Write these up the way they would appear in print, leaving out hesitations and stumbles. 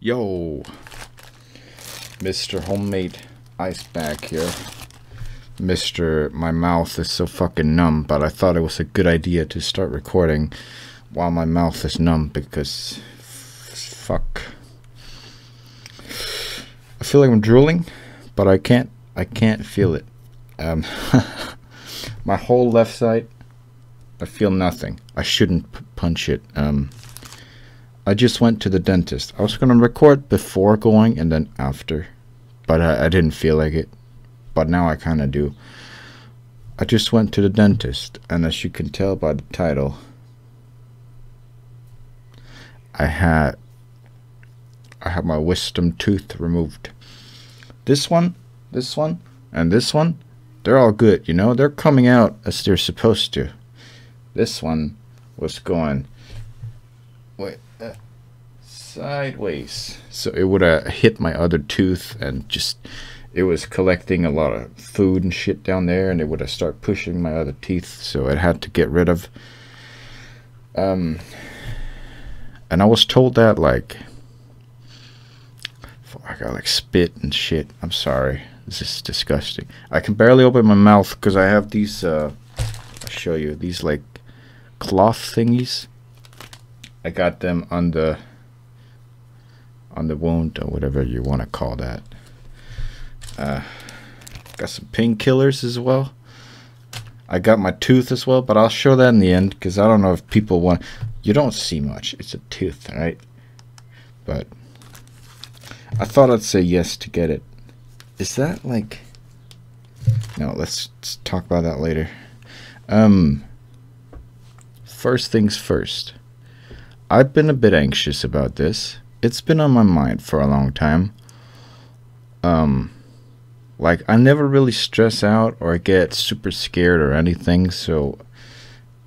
Yo, Mr. Homemade Ice Bag here. My mouth is so fucking numb, but I thought it was a good idea to start recording while my mouth is numb because fuck. I feel like I'm drooling, but I can't feel it. My whole left side, I feel nothing. I shouldn't punch it. I just went to the dentist. I was gonna record before going and then after, but I didn't feel like it. But now I kind of do. I just went to the dentist, and as you can tell by the title, I had my wisdom tooth removed. This one, and this one, they're all good, you know? They're coming out as they're supposed to. This one was going sideways, so it would have hit my other tooth, and just it was collecting a lot of food and shit down there, and it would have started pushing my other teeth, so it had to get rid of. And I was told that, like, I got like spit and shit. I'm sorry, this is disgusting. I can barely open my mouth because I have these I'll show you, these like cloth thingies. I got them on the wound, or whatever you want to call that. Got some painkillers as well. I got my tooth as well, but I'll show that in the end because I don't know if people want. You don't see much. It's a tooth, right? But I thought I'd say yes to get it. Is that like? No, let's talk about that later. First things first. I've been a bit anxious about this. It's been on my mind for a long time. Like, I never really stress out or get super scared or anything, so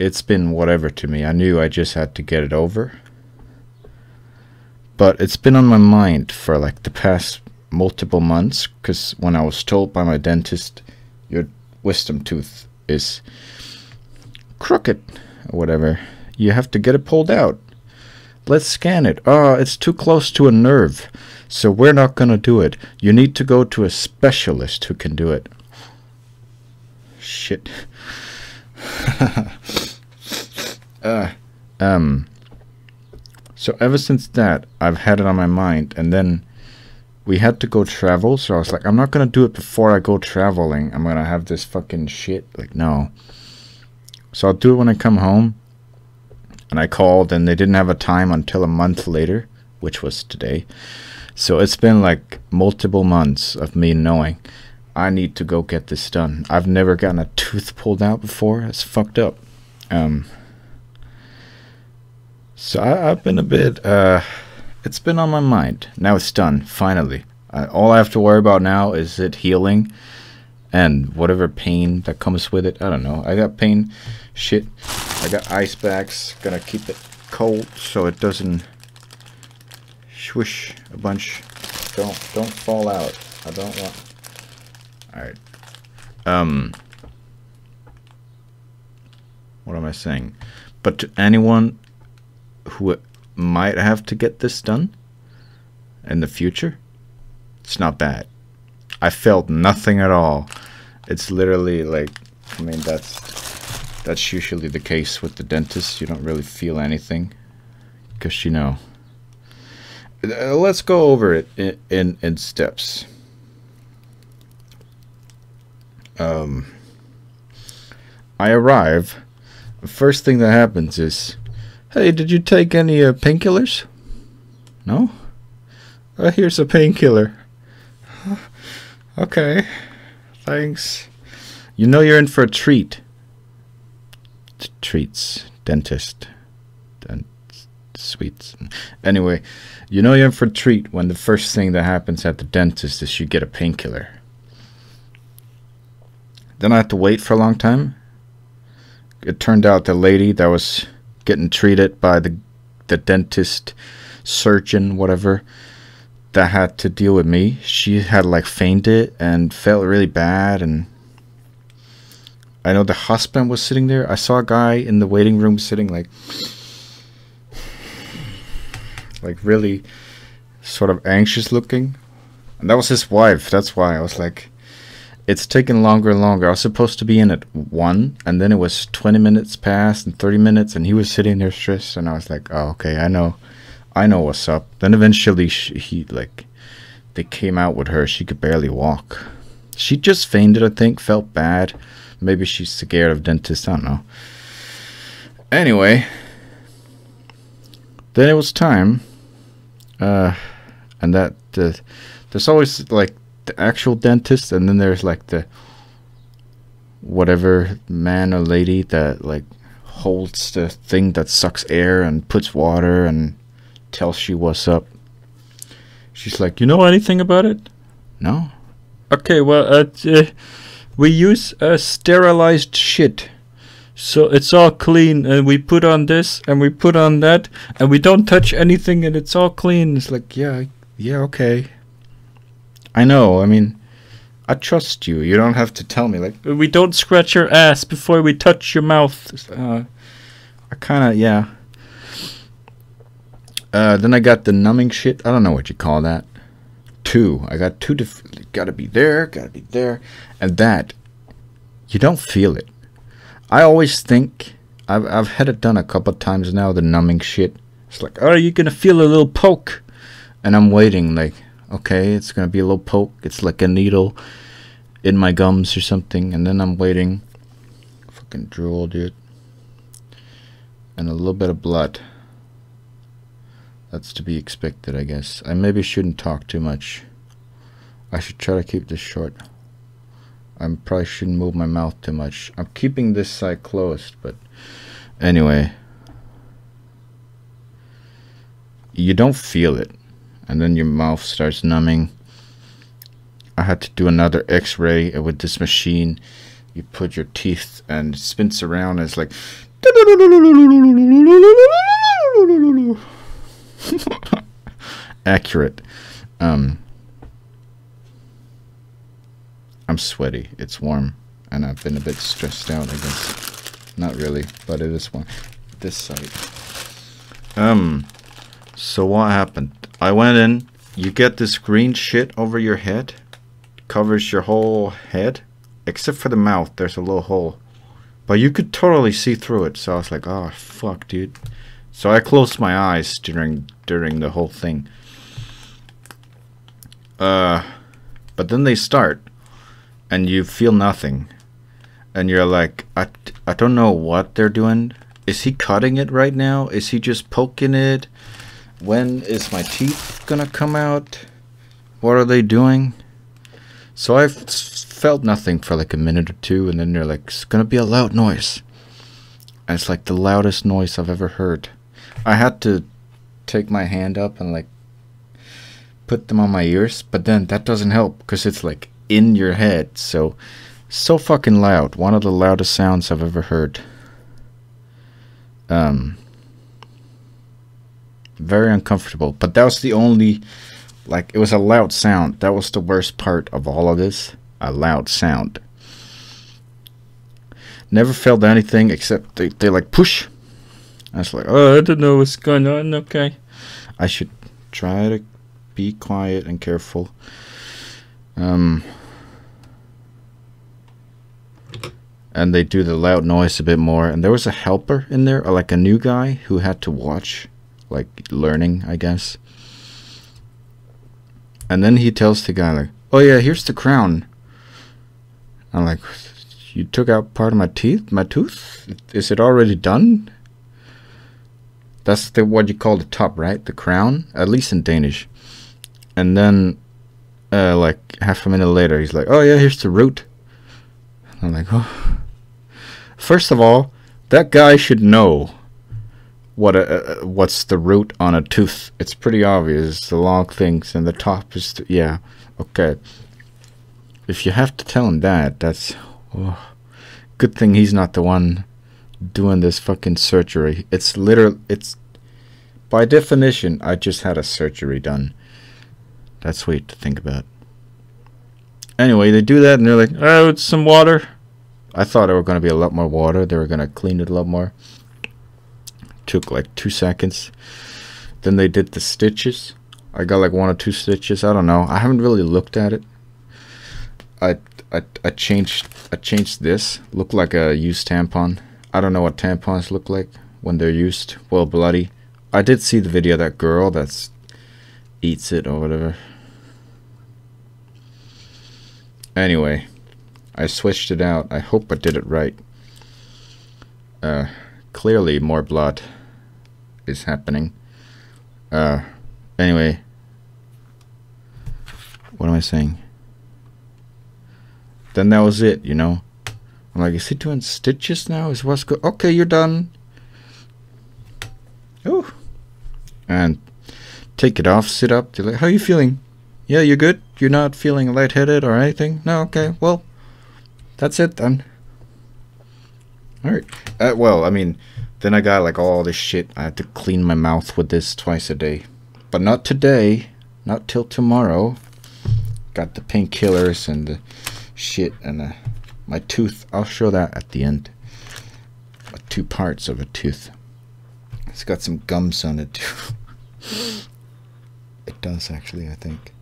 it's been whatever to me. I knew I just had to get it over. But it's been on my mind for like the past multiple months, because when I was told by my dentist, your wisdom tooth is crooked or whatever, you have to get it pulled out. Let's scan it. Oh, it's too close to a nerve, so we're not gonna do it. You need to go to a specialist who can do it. Shit. So ever since that, I've had it on my mind, and then we had to go travel, so I was like, I'm not gonna do it before I go traveling. I'm gonna have this fucking shit. Like, no. So I'll do it when I come home. And I called, and they didn't have a time until a month later, which was today. So it's been like multiple months of me knowing I need to go get this done. I've never gotten a tooth pulled out before. It's fucked up. So I've been a bit, it's been on my mind. Now it's done, finally. All I have to worry about now is it healing and whatever pain that comes with it. I don't know. I got pain. Shit. I got ice bags. Gonna keep it cold so it doesn't swish a bunch. Don't fall out. I don't want. Alright. What am I saying? But to anyone who might have to get this done in the future, it's not bad. I felt nothing at all. It's literally like, I mean, that's usually the case with the dentist. You don't really feel anything because, you know. Let's go over it in steps. I arrive. The first thing that happens is, hey, did you take any painkillers? No? Here's a painkiller. Okay, thanks. You know you're in for a treat. Treats, dentist, sweets. Anyway, you know you're in for a treat when the first thing that happens at the dentist is you get a painkiller. Then I had to wait for a long time. It turned out the lady that was getting treated by the dentist, surgeon, whatever, that had to deal with me, she had like fainted and felt really bad, and I know the husband was sitting there. I saw a guy in the waiting room sitting like really sort of anxious looking. And that was his wife. That's why I was like, it's taking longer and longer. I was supposed to be in at 1, and then it was 20 minutes past and 30 minutes, and he was sitting there stressed, and I was like, oh, okay, I know what's up. Then eventually they came out with her. She could barely walk. She just fainted, I think, felt bad. Maybe she's scared of dentists, I don't know. Anyway, then it was time, and that there's always like the actual dentist, and then there's like the whatever man or lady that like holds the thing that sucks air and puts water and tells you what's up. She's like, you know anything about it? No. Okay, well, we use sterilized shit, so it's all clean, and we put on this and we put on that, and we don't touch anything, and it's all clean. It's like, yeah, okay. I know. I mean, I trust you. You don't have to tell me. Like, we don't scratch your ass before we touch your mouth. I kind of, yeah. Then I got the numbing shit. I don't know what you call that. 2. I got 2 different. Gotta be there. And that, you don't feel it. I always think, I've had it done a couple times now, the numbing shit. It's like, oh, you're gonna feel a little poke. And I'm waiting, like, okay, it's gonna be a little poke. It's like a needle in my gums or something. And then I'm waiting. Fucking drool, dude. And a little bit of blood. That's to be expected, I guess. I maybe shouldn't talk too much. I should try to keep this short. I probably shouldn't move my mouth too much. I'm keeping this side closed, but anyway. You don't feel it. And then your mouth starts numbing. I had to do another x-ray with this machine. You put your teeth and it spins around and it's like accurate. I'm sweaty. It's warm and I've been a bit stressed out, I guess. Not really, but it is warm. This side. So what happened? I went in. You get this green shit over your head. Covers your whole head. Except for the mouth. There's a little hole. But you could totally see through it. So I was like, oh, fuck, dude. So I closed my eyes during the whole thing. But then they start. And you feel nothing. And you're like, I don't know what they're doing. Is he cutting it right now? Is he just poking it? When is my teeth gonna come out? What are they doing? So I felt nothing for like a minute or two, and then they're like, it's gonna be a loud noise. And it's like the loudest noise I've ever heard. I had to take my hand up and like put them on my ears, but then that doesn't help because it's like in your head. So fucking loud. One of the loudest sounds I've ever heard. Very uncomfortable, but that was the only, like, it was a loud sound. That was the worst part of all of this, a loud sound. Never felt anything except they like push. I was like, oh, I don't know what's going on. Okay, I should try to be quiet and careful. And they do the loud noise a bit more, and there was a helper in there, or like a new guy who had to watch, like learning, I guess. And then he tells the guy like, oh yeah, here's the crown. I'm like, you took out part of my tooth? Is it already done? That's what you call the top, right? The crown, at least in Danish. And then like half a minute later he's like, oh yeah, here's the root. I'm like, oh. First of all, that guy should know what's the root on a tooth. It's pretty obvious. It's the long things, and the top is yeah, okay. If you have to tell him that, that's good thing he's not the one doing this fucking surgery. It's by definition, I just had a surgery done. That's sweet to think about. Anyway, they do that and they're like, oh, it's some water. I thought there were going to be a lot more water. They were going to clean it a lot more. Took like 2 seconds. Then they did the stitches. I got like 1 or 2 stitches. I don't know. I haven't really looked at it. I changed this. Looked like a used tampon. I don't know what tampons look like when they're used. Well, bloody. I did see the video of that girl that's eats it or whatever. Anyway, I switched it out. I hope I did it right. Clearly more blood is happening. Anyway, what am I saying? Then that was it, you know. I'm like, is he doing stitches now? Is what's good? Okay, you're done. Oh, and take it off. Sit up. Like, how are you feeling? Yeah, you're good. You're not feeling lightheaded or anything? No. Okay. Well, that's it then. All right. Well, I mean, then I got like all this shit. I have to clean my mouth with this twice a day, but not today. Not till tomorrow. Got the painkillers and the shit and my tooth. I'll show that at the end. 2 parts of a tooth. It's got some gums on it too. It does actually, I think.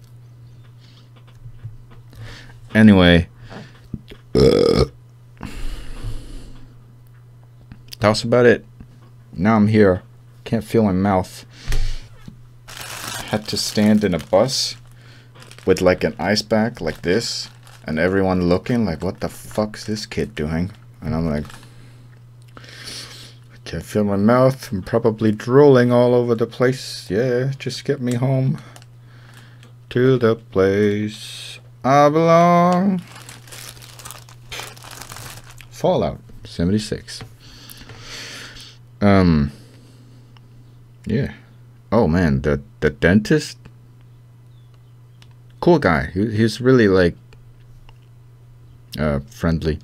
Anyway, that was about it. Now I'm here. Can't feel my mouth. Had to stand in a bus with like an ice bag like this, and everyone looking like, what the fuck's this kid doing? And I'm like, I can't feel my mouth. I'm probably drooling all over the place. Yeah, just get me home to the place I belong. Fallout 76. Yeah. Oh man, the dentist, cool guy. He's really like friendly.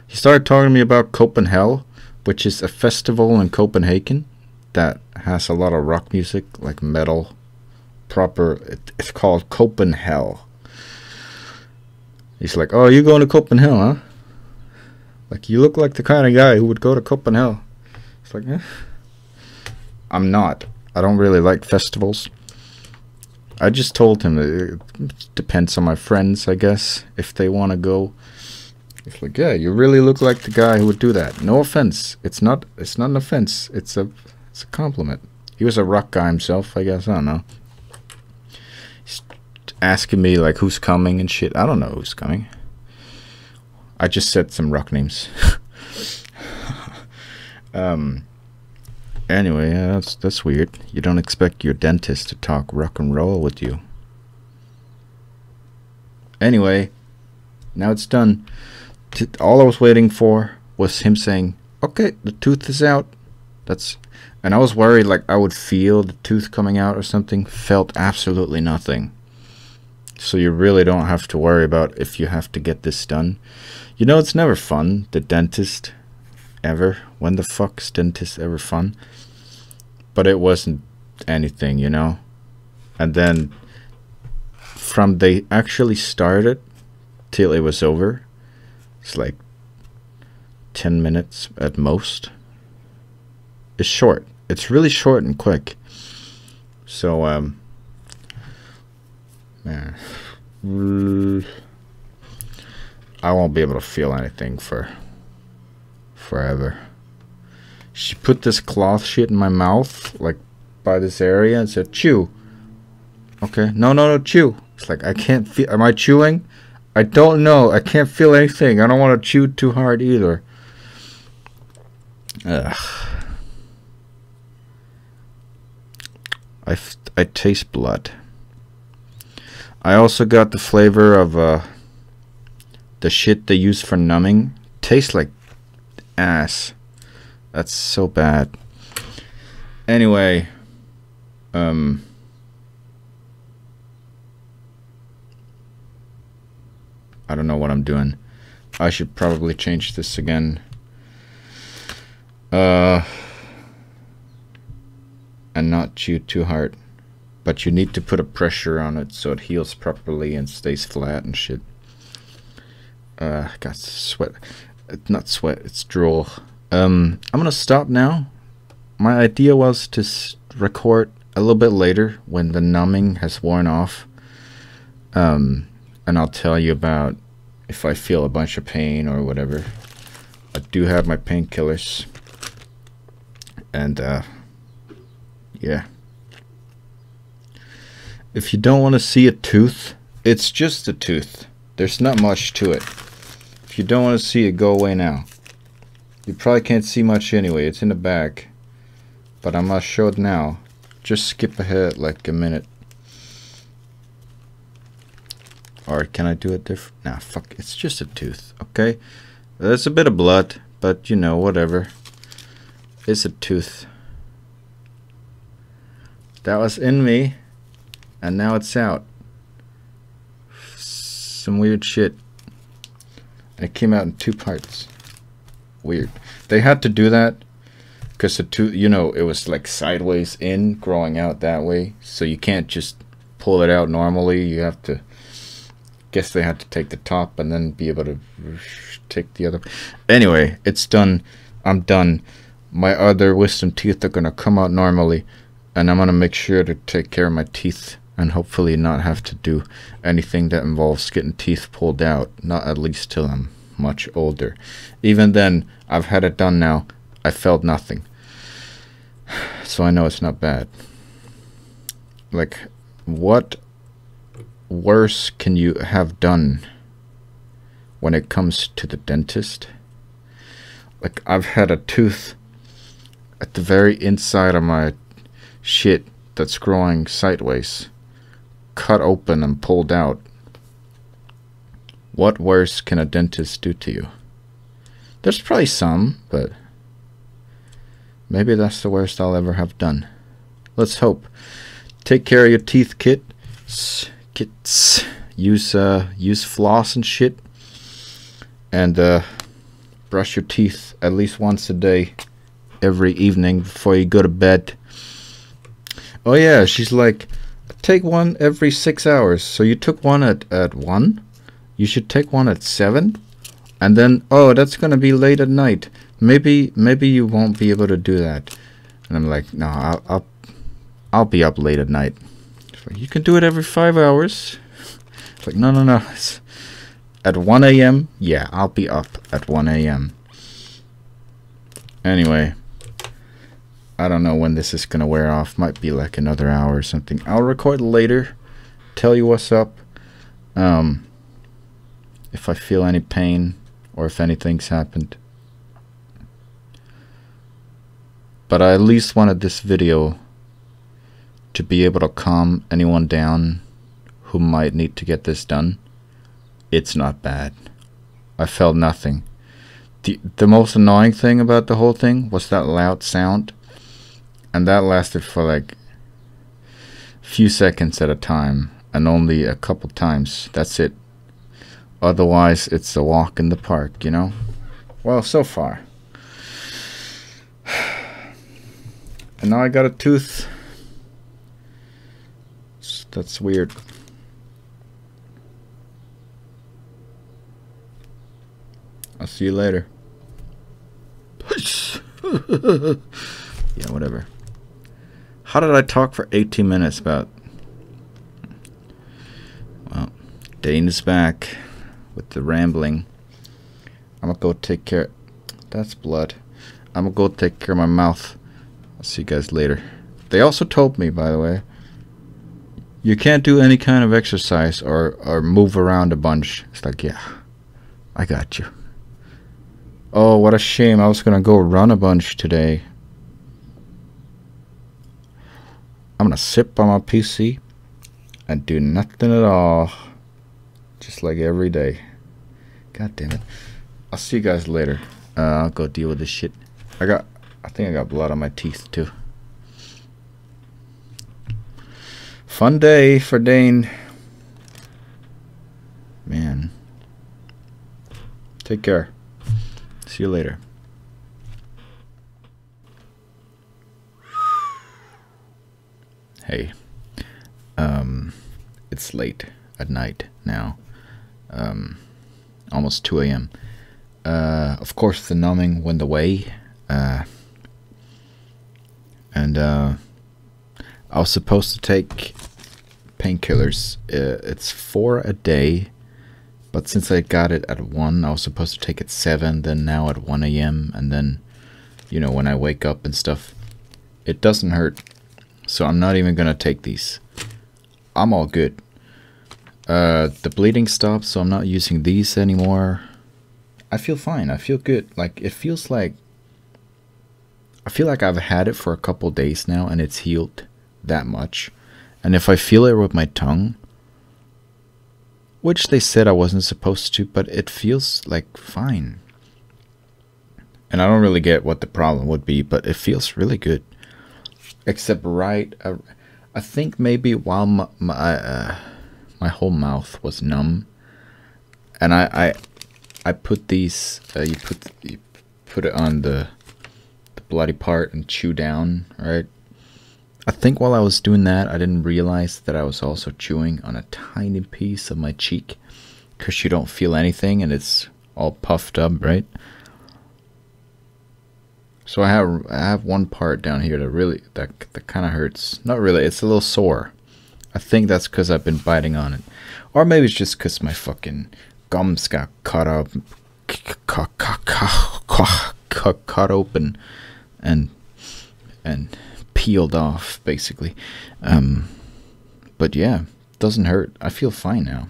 He started talking to me about Copenhagen, which is a festival in Copenhagen that has a lot of rock music, like metal. It's called Copenhagen. He's like, oh, you going to Copenhagen, huh? Like, you look like the kind of guy who would go to Copenhagen. It's like, eh. I'm not. I don't really like festivals. I just told him that it depends on my friends, I guess, if they want to go. It's like, yeah, you really look like the guy who would do that. No offense. It's not an offense. It's a compliment. He was a rock guy himself, I guess. I don't know. He's asking me like who's coming and shit. I don't know who's coming. I just said some rock names. Anyway, yeah, that's weird. You don't expect your dentist to talk rock and roll with you. Anyway, now it's done. All I was waiting for was him saying, okay, the tooth is out. And I was worried like I would feel the tooth coming out or something. Felt absolutely nothing. So you really don't have to worry about if you have to get this done. You know, it's never fun, the dentist, ever. When the fuck's dentist ever fun? But it wasn't anything, you know. And then from they actually started till it was over, it's like 10 minutes at most. It's short. It's really short and quick. So man, I won't be able to feel anything for forever. She put this cloth shit in my mouth, like by this area, and said, chew. Okay, no, chew. It's like, I can't feel, am I chewing? I don't know, I can't feel anything. I don't want to chew too hard either. Ugh. I taste blood. I also got the flavor of the shit they use for numbing. Tastes like ass. That's so bad. Anyway, I don't know what I'm doing. I should probably change this again. And not chew too hard. But you need to put a pressure on it so it heals properly and stays flat and shit. Got sweat. Not sweat, it's drool. I'm gonna stop now. My idea was to record a little bit later when the numbing has worn off. And I'll tell you about if I feel a bunch of pain or whatever. I do have my painkillers. And, yeah. If you don't want to see a tooth, it's just a tooth. There's not much to it. If you don't want to see it, go away now. You probably can't see much anyway. It's in the back. But I'm going to show it now. Just skip ahead like a minute. Or can I do it different? Nah, fuck. It's just a tooth, okay? There's a bit of blood, but you know, whatever. It's a tooth. That was in me, and now it's out. Some weird shit. And it came out in 2 parts. Weird. They had to do that because the tooth, you know, it was like sideways in, growing out that way. So you can't just pull it out normally. You have to. Guess they had to take the top and then be able to take the other. Anyway, it's done. I'm done. My other wisdom teeth are gonna come out normally, and I'm gonna make sure to take care of my teeth and hopefully not have to do anything that involves getting teeth pulled out. Not at least till I'm much older. Even then, I've had it done now. I felt nothing, so I know it's not bad. Like, what worse can you have done when it comes to the dentist? Like, I've had a tooth at the very inside of my shit that's growing sideways cut open and pulled out. What worse can a dentist do to you? There's probably some, but maybe that's the worst I'll ever have done. Let's hope. Take care of your teeth, kids. Use floss and shit, and brush your teeth at least once a day, every evening before you go to bed. Oh yeah, she's like, take one every 6 hours. So you took one at 1, you should take one at 7, and then, oh, that's gonna be late at night, maybe you won't be able to do that. And I'm like, no, I'll be up late at night. You can do it every 5 hours. It's like, no. It's at 1 a.m. Yeah, I'll be up at 1 a.m. Anyway, I don't know when this is gonna wear off. Might be like another hour or something. I'll record later. Tell you what's up. If I feel any pain or if anything's happened. But I at least wanted this video to be able to calm anyone down who might need to get this done. It's not bad. I felt nothing. The most annoying thing about the whole thing was that loud sound, and that lasted for like a few seconds at a time, and only a couple times. That's it. Otherwise, it's a walk in the park, you know? Well, so far. And now I got a tooth. That's weird. I'll see you later. Peace. Yeah, whatever. How did I talk for 18 minutes about... Well, Dane is back with the rambling. I'm gonna go take care... That's blood. I'm gonna go take care of my mouth. I'll see you guys later. They also told me, by the way, you can't do any kind of exercise or move around a bunch. It's like, yeah, I got you. Oh, what a shame. I was gonna go run a bunch today. I'm gonna sit on my PC and do nothing at all. Just like every day. God damn it. I'll see you guys later. I'll go deal with this shit. I think I got blood on my teeth too. Fun day for Dane. Man. Take care. See you later. Hey. It's late at night now. Almost 2 a.m. Of course the numbing went away. And I was supposed to take painkillers. It's 4 a day, but since I got it at 1, I was supposed to take it 7, then now at 1 a.m. and then, you know, when I wake up and stuff, it doesn't hurt. So I'm not even gonna take these. I'm all good. The bleeding stopped, so I'm not using these anymore. I feel fine. I feel good. Like, it feels like, I feel like I've had it for a couple days now and it's healed that much. And if I feel it with my tongue, which they said I wasn't supposed to, but it feels like fine. And I don't really get what the problem would be, but it feels really good. Except I think maybe while my whole mouth was numb, and I put these, you put it on the bloody part and chew down, right? I think while I was doing that, I didn't realize that I was also chewing on a tiny piece of my cheek, because you don't feel anything and it's all puffed up, right? So I have one part down here that really that kind of hurts. Not really, it's a little sore. I think that's because I've been biting on it, or maybe it's just because my fucking gums got cut up, cut open, and peeled off, basically. But yeah, doesn't hurt. I feel fine now.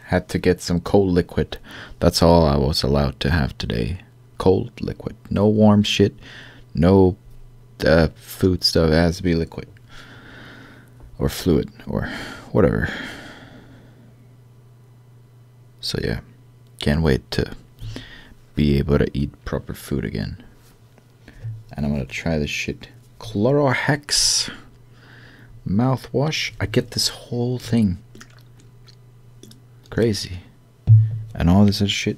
Had to get some cold liquid. That's all I was allowed to have today. Cold liquid. No warm shit. No food stuff. It has to be liquid. Or fluid. Or whatever. So yeah. Can't wait to be able to eat proper food again. And I'm gonna try this shit. Chlorohex mouthwash. I get this whole thing. Crazy. And all this other shit.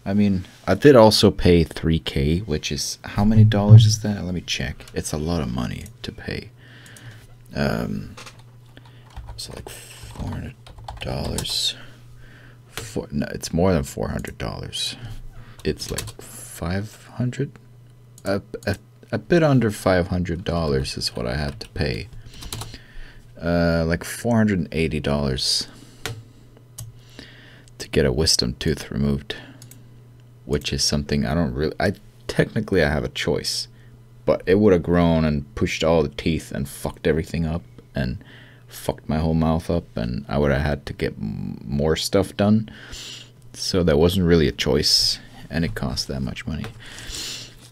I mean, I did also pay $3K, which is, how many dollars is that? Let me check. It's a lot of money to pay. It's like $400. No, it's more than $400. It's like 500. A bit under $500 is what I had to pay. Like $480 to get a wisdom tooth removed, which is something I don't really. Technically I have a choice, but it would have grown and pushed all the teeth and fucked everything up and fucked my whole mouth up, and I would have had to get more stuff done. So that wasn't really a choice, and it cost that much money.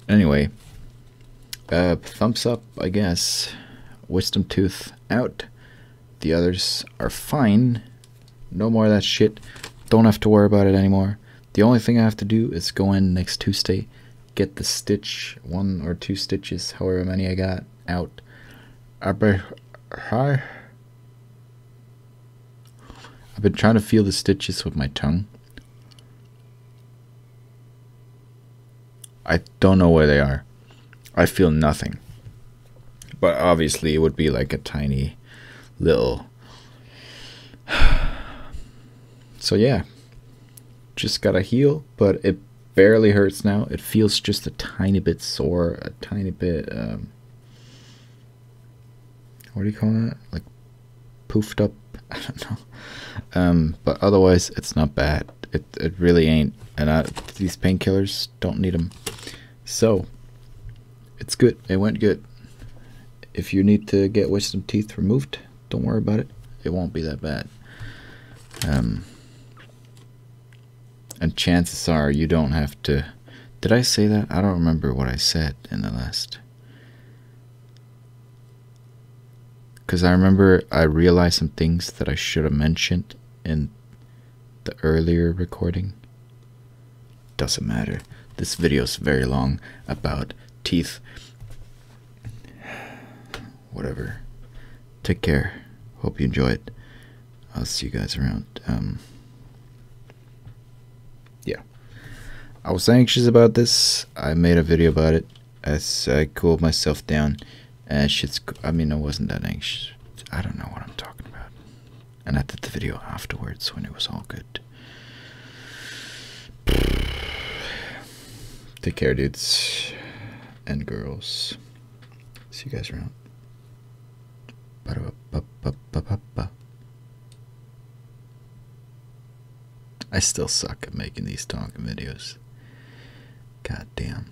Anyway, thumbs up, I guess. Wisdom tooth out. The others are fine. No more of that shit. Don't have to worry about it anymore. The only thing I have to do is go in next Tuesday, get the stitch, 1 or 2 stitches, however many I got, out. I've been trying to feel the stitches with my tongue. I don't know where they are. I feel nothing. But obviously it would be like a tiny little... So yeah, just gotta heal, but it barely hurts now. It feels just a tiny bit sore, a tiny bit, what do you call that? Like poofed up? I don't know. But otherwise, it's not bad. It really ain't. And these painkillers, don't need them. So, it's good. It went good. If you need to get wisdom teeth removed, don't worry about it. It won't be that bad. And chances are you don't have to... Did I say that? I don't remember what I said in the last... Because I remember I realized some things that I should have mentioned in the earlier recording. Doesn't matter. This video is very long about teeth. Whatever. Take care. Hope you enjoy it. I'll see you guys around. Yeah. I was anxious about this. I made a video about it as I cooled myself down. I mean, I wasn't that anxious. I don't know what I'm talking about. And I did the video afterwards when it was all good. Take care, dudes. and girls. See you guys around. Ba-da-ba-ba-ba-ba-ba. I still suck at making these talking videos. God damn.